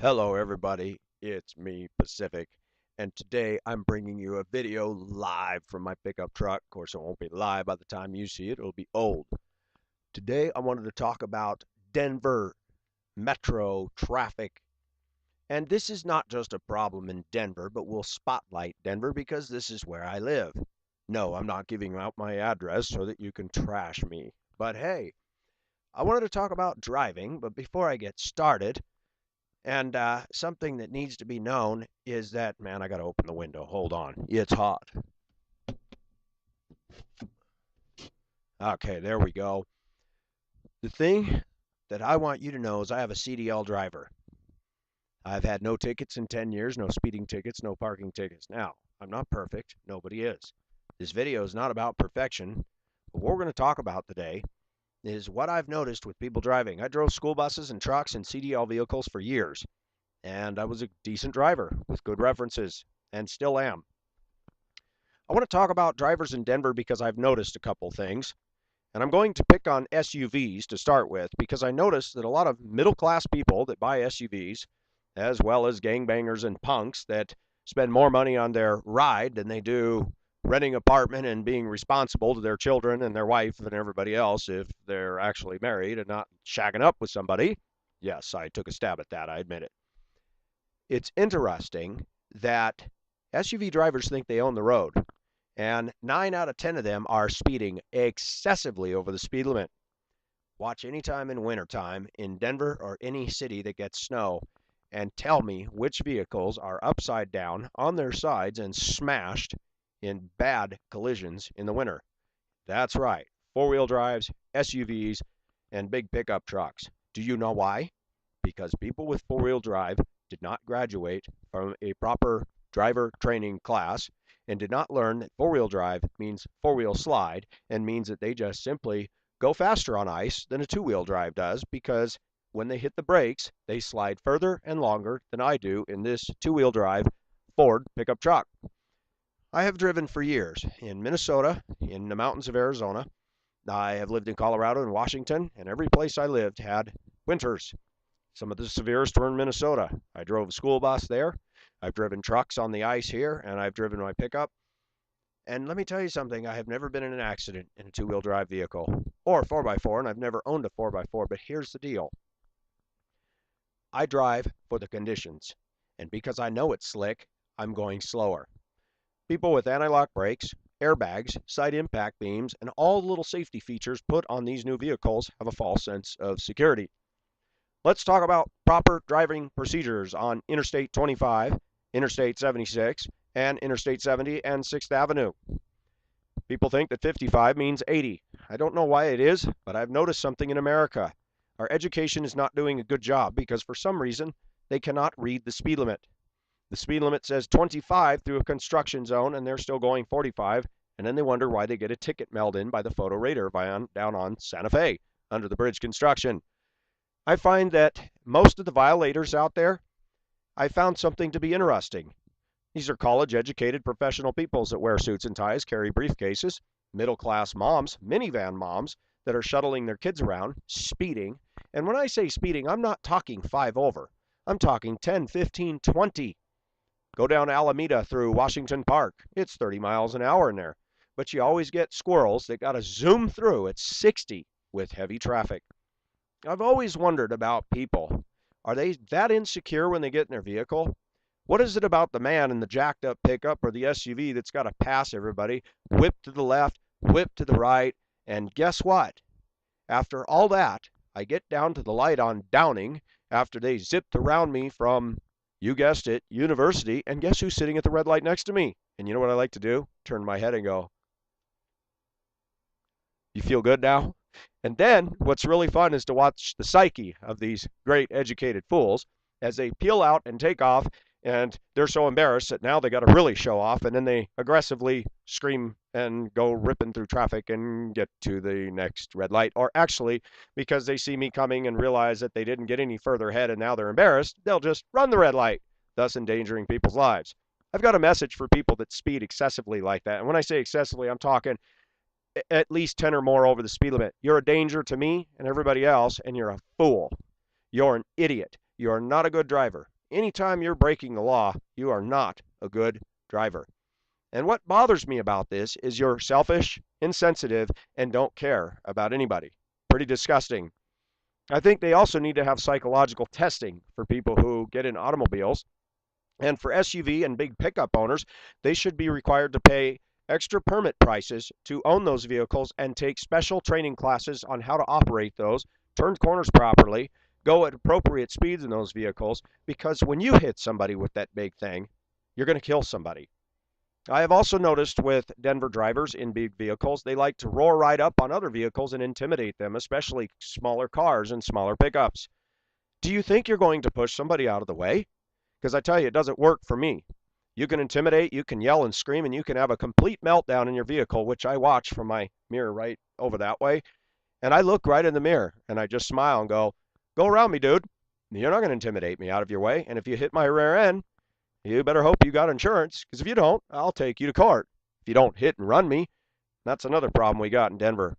Hello everybody, it's me, Pacific, and today I'm bringing you a video live from my pickup truck. Of course, it won't be live by the time you see it, it'll be old. Today I wanted to talk about Denver metro traffic, and this is not just a problem in Denver, but we'll spotlight Denver because this is where I live. No, I'm not giving out my address so that you can trash me, but hey, I wanted to talk about driving, but before I get started, and something that needs to be known is that, man, I got to open the window. Hold on. It's hot. Okay, there we go. The thing that I want you to know is I have a CDL driver. I've had no tickets in 10 years, no speeding tickets, no parking tickets. Now, I'm not perfect. Nobody is. This video is not about perfection. But what we're going to talk about today is what I've noticed with people driving. I drove school buses and trucks and CDL vehicles for years, and I was a decent driver with good references and still am. I want to talk about drivers in Denver because I've noticed a couple things. And I'm going to pick on SUVs to start with because I noticed that a lot of middle class people that buy SUVs, as well as gangbangers and punks that spend more money on their ride than they do renting an apartment and being responsible to their children and their wife and everybody else if they're actually married and not shagging up with somebody. Yes, I took a stab at that, I admit it. It's interesting that SUV drivers think they own the road, and 9 out of 10 of them are speeding excessively over the speed limit. Watch any time in wintertime in Denver or any city that gets snow and tell me which vehicles are upside down on their sides and smashed in bad collisions in the winter. That's right, four-wheel drives, SUVs, and big pickup trucks. Do you know why? Because people with four-wheel drive did not graduate from a proper driver training class and did not learn that four-wheel drive means four-wheel slide and means that they just simply go faster on ice than a two-wheel drive does, because when they hit the brakes, they slide further and longer than I do in this two-wheel drive Ford pickup truck. I have driven for years in Minnesota, in the mountains of Arizona. I have lived in Colorado and Washington, and every place I lived had winters. Some of the severest were in Minnesota. I drove a school bus there. I've driven trucks on the ice here, and I've driven my pickup. And let me tell you something, I have never been in an accident in a two-wheel drive vehicle or 4x4, and I've never owned a 4x4, but here's the deal. I drive for the conditions, and because I know it's slick, I'm going slower. People with anti-lock brakes, airbags, side impact beams, and all the little safety features put on these new vehicles have a false sense of security. Let's talk about proper driving procedures on Interstate 25, Interstate 76, and Interstate 70 and 6th Avenue. People think that 55 means 80. I don't know why it is, but I've noticed something in America. Our education is not doing a good job because for some reason they cannot read the speed limit. The speed limit says 25 through a construction zone and they're still going 45, and then they wonder why they get a ticket mailed in by the photo radar down on Santa Fe under the bridge construction. I find that most of the violators out there, I found something to be interesting. These are college-educated professional peoples that wear suits and ties, carry briefcases, middle-class moms, minivan moms that are shuttling their kids around, speeding. And when I say speeding, I'm not talking 5 over. I'm talking 10, 15, 20. Go down Alameda through Washington Park. It's 30 miles an hour in there. But you always get squirrels that got to zoom through at 60 with heavy traffic. I've always wondered about people. Are they that insecure when they get in their vehicle? What is it about the man in the jacked up pickup or the SUV that's got to pass everybody, whip to the left, whip to the right, and guess what? After all that, I get down to the light on Downing after they zipped around me from, you guessed it, University, and guess who's sitting at the red light next to me? And you know what I like to do? Turn my head and go, "You feel good now?" And then what's really fun is to watch the psyche of these great educated fools as they peel out and take off, and they're so embarrassed that now they got to really show off, and then they aggressively scream and go ripping through traffic and get to the next red light. Or actually, because they see me coming and realize that they didn't get any further ahead and now they're embarrassed, they'll just run the red light, thus endangering people's lives. I've got a message for people that speed excessively like that. And when I say excessively, I'm talking at least 10 or more over the speed limit. You're a danger to me and everybody else, and you're a fool. You're an idiot. You're not a good driver. anytime you're breaking the law, you are not a good driver. And what bothers me about this is you're selfish, insensitive, and don't care about anybody. Pretty disgusting. I think they also need to have psychological testing for people who get in automobiles. And for SUV and big pickup owners, they should be required to pay extra permit prices to own those vehicles and take special training classes on how to operate those, turn corners properly, go at appropriate speeds in those vehicles, because when you hit somebody with that big thing, you're going to kill somebody. I have also noticed with Denver drivers in big vehicles, they like to roar right up on other vehicles and intimidate them, especially smaller cars and smaller pickups. Do you think you're going to push somebody out of the way? Because I tell you, it doesn't work for me. You can intimidate, you can yell and scream, and you can have a complete meltdown in your vehicle, which I watch from my mirror right over that way. And I look right in the mirror and I just smile and go around me, dude. You're not going to intimidate me out of your way. And if you hit my rear end, you better hope you got insurance, because if you don't, I'll take you to court. If you don't hit and run me, that's another problem we got in Denver.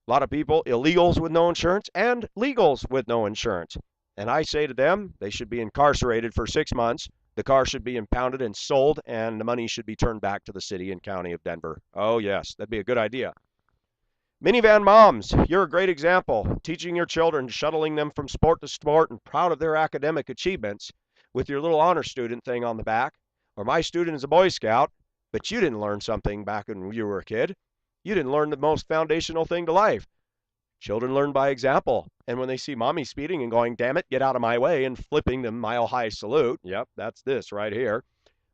A lot of people, illegals with no insurance and legals with no insurance. And I say to them, they should be incarcerated for 6 months. The car should be impounded and sold, and the money should be turned back to the city and county of Denver. Oh, yes, that'd be a good idea. Minivan moms, you're a great example. Teaching your children, shuttling them from sport to sport, and proud of their academic achievements with your little honor student thing on the back. Or my student is a Boy Scout, but you didn't learn something back when you were a kid. You didn't learn the most foundational thing to life. Children learn by example. And when they see mommy speeding and going, damn it, get out of my way, and flipping the mile-high salute, yep, that's this right here.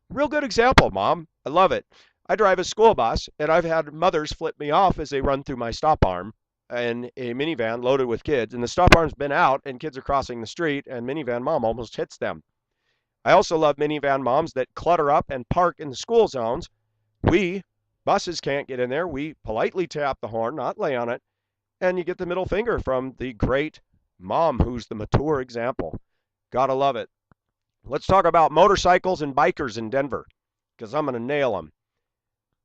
Real good example, Mom. I love it. I drive a school bus, and I've had mothers flip me off as they run through my stop arm in a minivan loaded with kids. And the stop arm's been out, and kids are crossing the street, and minivan mom almost hits them. I also love minivan moms that clutter up and park in the school zones. Buses can't get in there. We politely tap the horn, not lay on it. And you get the middle finger from the great mom who's the mature example. Gotta love it. Let's talk about motorcycles and bikers in Denver, because I'm going to nail them.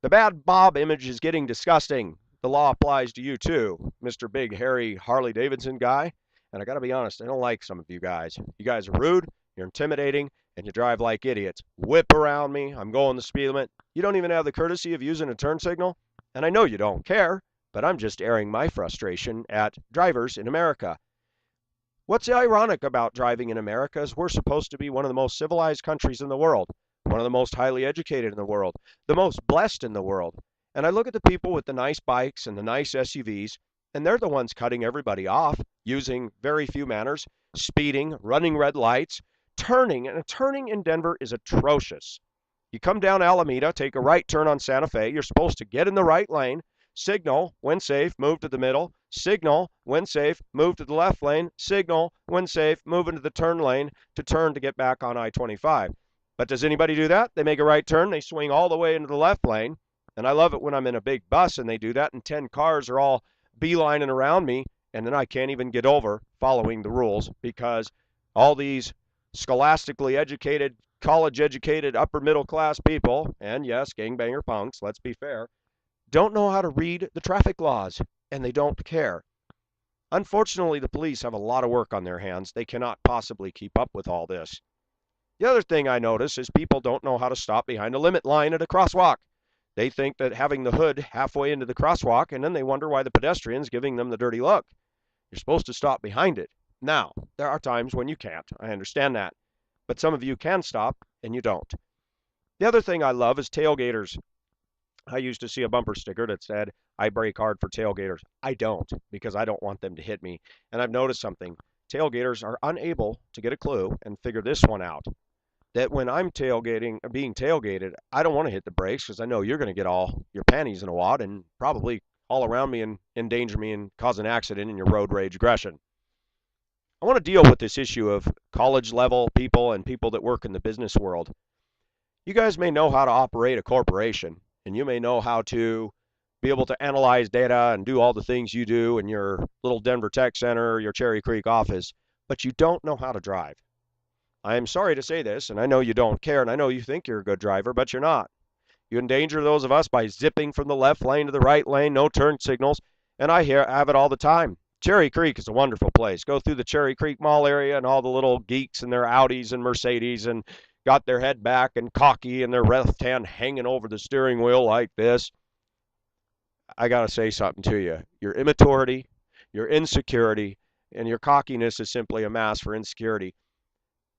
The bad Bob image is getting disgusting. The law applies to you too, Mr. Big Hairy Harley Davidson guy. And I got to be honest, I don't like some of you guys. You guys are rude, you're intimidating, and you drive like idiots. Whip around me, I'm going the speed limit. You don't even have the courtesy of using a turn signal. And I know you don't care, but I'm just airing my frustration at drivers in America. What's ironic about driving in America is we're supposed to be one of the most civilized countries in the world, one of the most highly educated in the world, the most blessed in the world. And I look at the people with the nice bikes and the nice SUVs, and they're the ones cutting everybody off, using very few manners, speeding, running red lights, turning, and turning in Denver is atrocious. You come down Alameda, take a right turn on Santa Fe, you're supposed to get in the right lane, signal, when safe, move to the middle, signal, when safe, move to the left lane, signal, when safe, move into the turn lane to turn to get back on I-25. But does anybody do that? They make a right turn, they swing all the way into the left lane, and I love it when I'm in a big bus and they do that, and 10 cars are all beelining around me, and then I can't even get over following the rules because all these scholastically educated, college-educated, upper-middle-class people, and yes, gangbanger punks, let's be fair, don't know how to read the traffic laws, and they don't care. Unfortunately, the police have a lot of work on their hands. They cannot possibly keep up with all this. The other thing I notice is people don't know how to stop behind a limit line at a crosswalk. They think that having the hood halfway into the crosswalk, and then they wonder why the pedestrian's giving them the dirty look. You're supposed to stop behind it. Now, there are times when you can't. I understand that. But some of you can stop, and you don't. The other thing I love is tailgaters. I used to see a bumper sticker that said, I brake hard for tailgaters. I don't, because I don't want them to hit me. And I've noticed something. Tailgaters are unable to get a clue and figure this one out. That when I'm being tailgated, I don't want to hit the brakes because I know you're going to get all your panties in a wad and probably all around me and endanger me and cause an accident in your road rage aggression. I want to deal with this issue of college level people and people that work in the business world. You guys may know how to operate a corporation, and you may know how to be able to analyze data and do all the things you do in your little Denver Tech Center or your Cherry Creek office, but you don't know how to drive. I am sorry to say this, and I know you don't care, and I know you think you're a good driver, but you're not. You endanger those of us by zipping from the left lane to the right lane, no turn signals, and I have it all the time. Cherry Creek is a wonderful place. Go through the Cherry Creek Mall area, and all the little geeks and their Audis and Mercedes and got their head back and cocky and their left hand hanging over the steering wheel like this. I got to say something to you. Your immaturity, your insecurity, and your cockiness is simply a mask for insecurity.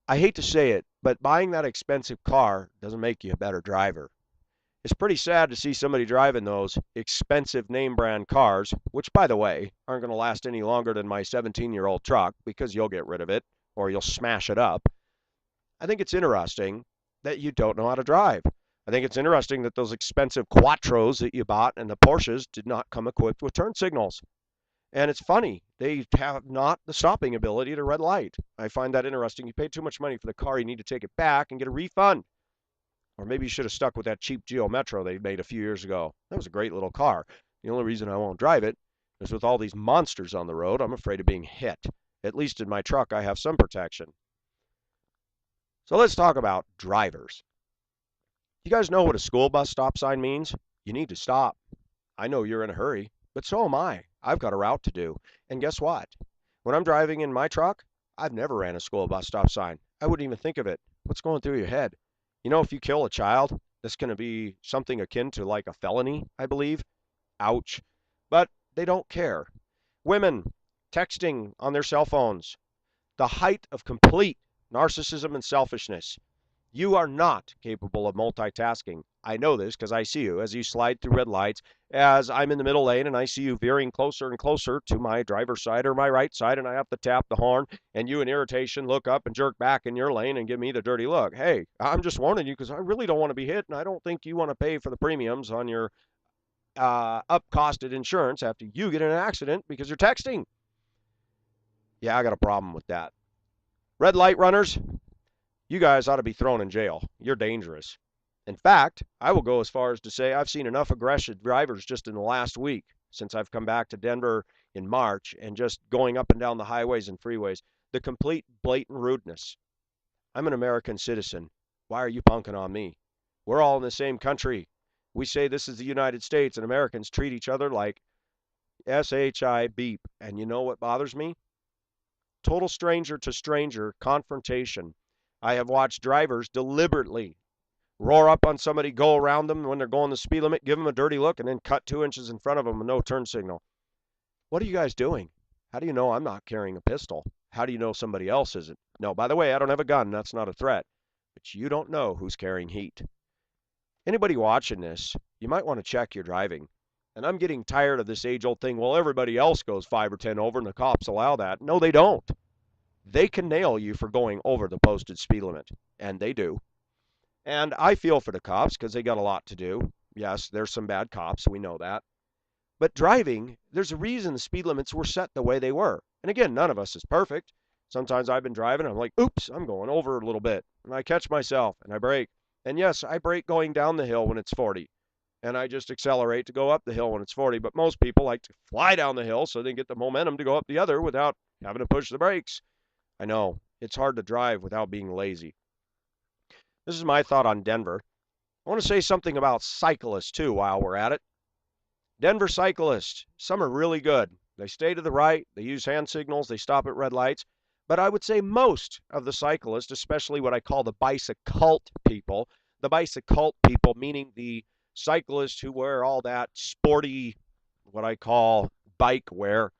I hate to say it, but buying that expensive car doesn't make you a better driver. It's pretty sad to see somebody driving those expensive name brand cars, which, by the way, aren't going to last any longer than my 17-year-old truck because you'll get rid of it or you'll smash it up. I think it's interesting that you don't know how to drive. I think it's interesting that those expensive Quattros that you bought and the Porsches did not come equipped with turn signals. And it's funny, they have not the stopping ability at a red light. I find that interesting. You paid too much money for the car, you need to take it back and get a refund. Or maybe you should have stuck with that cheap Geo Metro they made a few years ago. That was a great little car. The only reason I won't drive it is with all these monsters on the road, I'm afraid of being hit. At least in my truck, I have some protection. So let's talk about drivers. You guys know what a school bus stop sign means? You need to stop. I know you're in a hurry, but so am I. I've got a route to do. And guess what? When I'm driving in my truck, I've never ran a school bus stop sign. I wouldn't even think of it. What's going through your head? You know, if you kill a child, that's going to be something akin to like a felony, I believe. Ouch. But they don't care. Women texting on their cell phones. The height of complete narcissism and selfishness. You are not capable of multitasking. I know this because I see you as you slide through red lights, as I'm in the middle lane and I see you veering closer and closer to my driver's side or my right side, and I have to tap the horn, and you in irritation look up and jerk back in your lane and give me the dirty look. Hey, I'm just warning you because I really don't want to be hit, and I don't think you want to pay for the premiums on your up-costed insurance after you get in an accident because you're texting. Yeah, I got a problem with that. Red light runners, you guys ought to be thrown in jail. You're dangerous. In fact, I will go as far as to say I've seen enough aggressive drivers just in the last week since I've come back to Denver in March and just going up and down the highways and freeways. The complete blatant rudeness. I'm an American citizen. Why are you punking on me? We're all in the same country. We say this is the United States, and Americans treat each other like SHI beep. And you know what bothers me? Total stranger to stranger confrontation. I have watched drivers deliberately roar up on somebody, go around them when they're going the speed limit, give them a dirty look, and then cut 2 inches in front of them with no turn signal. What are you guys doing? How do you know I'm not carrying a pistol? How do you know somebody else isn't? No, by the way, I don't have a gun. That's not a threat. But you don't know who's carrying heat. Anybody watching this, you might want to check your driving. And I'm getting tired of this age-old thing, well, everybody else goes 5 or 10 over and the cops allow that. No, they don't. They can nail you for going over the posted speed limit, and they do. And I feel for the cops because they got a lot to do. Yes, there's some bad cops, we know that. But driving, there's a reason the speed limits were set the way they were. And again, none of us is perfect. Sometimes I've been driving, and I'm like, oops, I'm going over a little bit. And I catch myself, and I brake. And yes, I brake going down the hill when it's 40. And I just accelerate to go up the hill when it's 40. But most people like to fly down the hill so they get the momentum to go up the other without having to push the brakes. I know, it's hard to drive without being lazy. This is my thought on Denver. I want to say something about cyclists, too, while we're at it. Denver cyclists, some are really good. They stay to the right, they use hand signals, they stop at red lights. But I would say most of the cyclists, especially what I call the bicycult people, meaning the cyclists who wear all that sporty, what I call bike wear,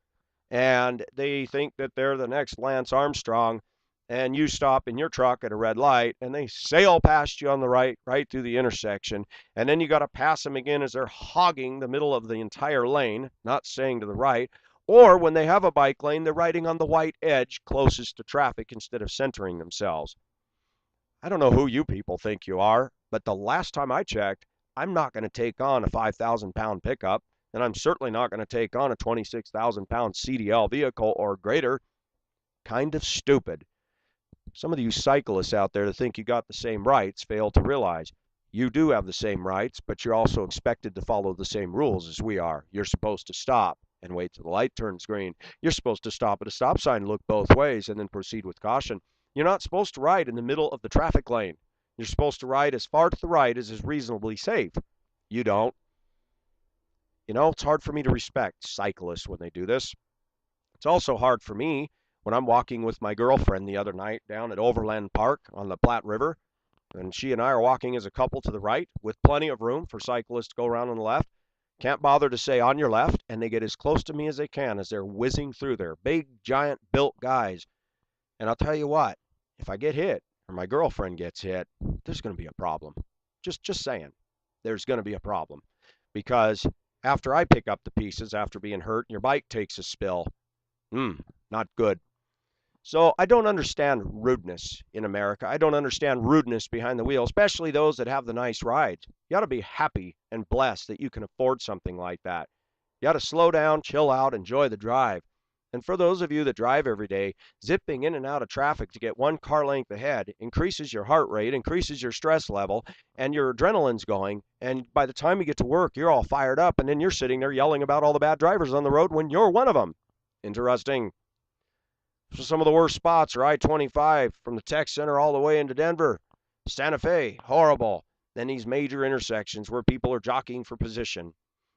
and they think that they're the next Lance Armstrong, and you stop in your truck at a red light, and they sail past you on the right through the intersection, and then you got to pass them again as they're hogging the middle of the entire lane, not staying to the right, or when they have a bike lane, they're riding on the white edge closest to traffic instead of centering themselves. I don't know who you people think you are, but the last time I checked, I'm not going to take on a 5,000-pound pickup, and I'm certainly not going to take on a 26,000-pound CDL vehicle or greater. Kind of stupid. Some of you cyclists out there that think you got the same rights fail to realize you do have the same rights, but you're also expected to follow the same rules as we are. You're supposed to stop and wait till the light turns green. You're supposed to stop at a stop sign, look both ways, and then proceed with caution. You're not supposed to ride in the middle of the traffic lane. You're supposed to ride as far to the right as is reasonably safe. You don't. You know, it's hard for me to respect cyclists when they do this. It's also hard for me when I'm walking with my girlfriend the other night down at Overland Park on the Platte River, and she and I are walking as a couple to the right with plenty of room for cyclists to go around on the left. Can't bother to say on your left, and they get as close to me as they can as they're whizzing through there. Big, giant, built guys. And I'll tell you what, if I get hit or my girlfriend gets hit, there's going to be a problem. Just saying, there's going to be a problem because after I pick up the pieces after being hurt, your bike takes a spill. Not good. So I don't understand rudeness in America. I don't understand rudeness behind the wheel, especially those that have the nice rides. You ought to be happy and blessed that you can afford something like that. You ought to slow down, chill out, enjoy the drive. And for those of you that drive every day, zipping in and out of traffic to get one car length ahead increases your heart rate, increases your stress level, and your adrenaline's going. And by the time you get to work, you're all fired up, and then you're sitting there yelling about all the bad drivers on the road when you're one of them. Interesting. So some of the worst spots are I-25 from the tech center all the way into Denver. Santa Fe, horrible. Then these major intersections where people are jockeying for position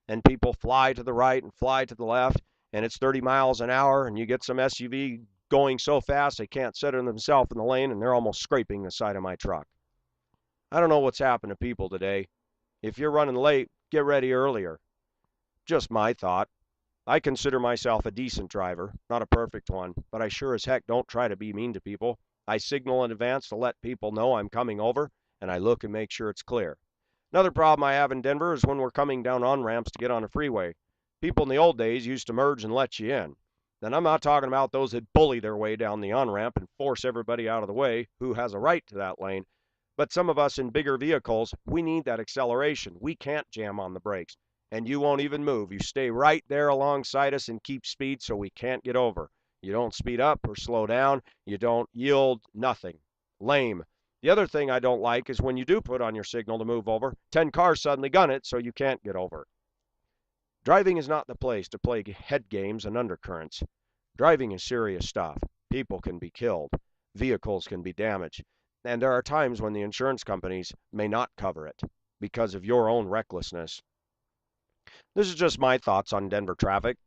and people fly to the right and fly to the left, and it's 30 miles an hour, and you get some SUV going so fast they can't center themselves in the lane, and they're almost scraping the side of my truck. I don't know what's happened to people today. If you're running late, get ready earlier. Just my thought. I consider myself a decent driver, not a perfect one, but I sure as heck don't try to be mean to people. I signal in advance to let people know I'm coming over, and I look and make sure it's clear. Another problem I have in Denver is when we're coming down on-ramps to get on a freeway. People in the old days used to merge and let you in. And I'm not talking about those that bully their way down the on-ramp and force everybody out of the way who has a right to that lane. But some of us in bigger vehicles, we need that acceleration. We can't jam on the brakes. And you won't even move. You stay right there alongside us and keep speed so we can't get over. You don't speed up or slow down. You don't yield, nothing. Lame. The other thing I don't like is when you do put on your signal to move over, 10 cars suddenly gun it so you can't get over. Driving is not the place to play head games and undercurrents. Driving is serious stuff. People can be killed. Vehicles can be damaged. And there are times when the insurance companies may not cover it because of your own recklessness. This is just my thoughts on Denver traffic.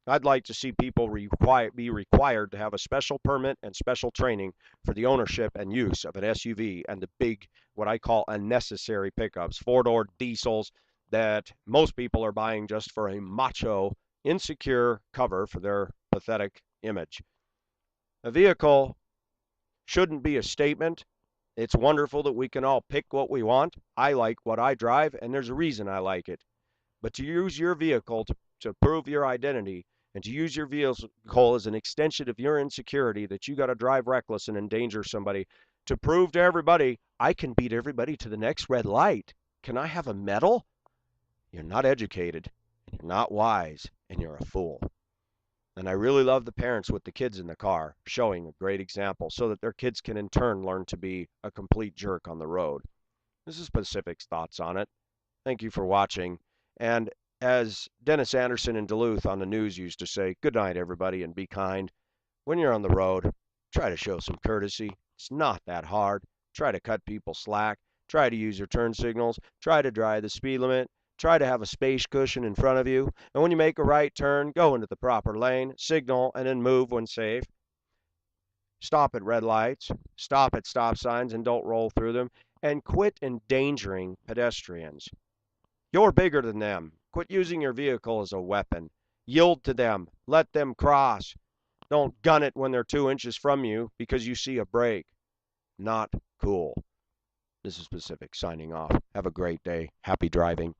I'd like to see people be required to have a special permit and special training for the ownership and use of an SUV and the big, what I call unnecessary pickups, four-door diesels that most people are buying just for a macho, insecure cover for their pathetic image. A vehicle shouldn't be a statement. It's wonderful that we can all pick what we want. I like what I drive, and there's a reason I like it. But to use your vehicle to prove your identity and to use your vehicle as an extension of your insecurity that you got to drive reckless and endanger somebody to prove to everybody, I can beat everybody to the next red light. Can I have a medal? You're not educated, and you're not wise, and you're a fool. And I really love the parents with the kids in the car showing a great example so that their kids can in turn learn to be a complete jerk on the road. This is Pacific's thoughts on it. Thank you for watching. And as Dennis Anderson in Duluth on the news used to say, good night, everybody, and be kind. When you're on the road, try to show some courtesy. It's not that hard. Try to cut people slack. Try to use your turn signals. Try to drive the speed limit. Try to have a space cushion in front of you. And when you make a right turn, go into the proper lane, signal, and then move when safe. Stop at red lights. Stop at stop signs and don't roll through them. And quit endangering pedestrians. You're bigger than them. Quit using your vehicle as a weapon. Yield to them. Let them cross. Don't gun it when they're 2 inches from you because you see a break. Not cool. This is Pacific signing off. Have a great day. Happy driving.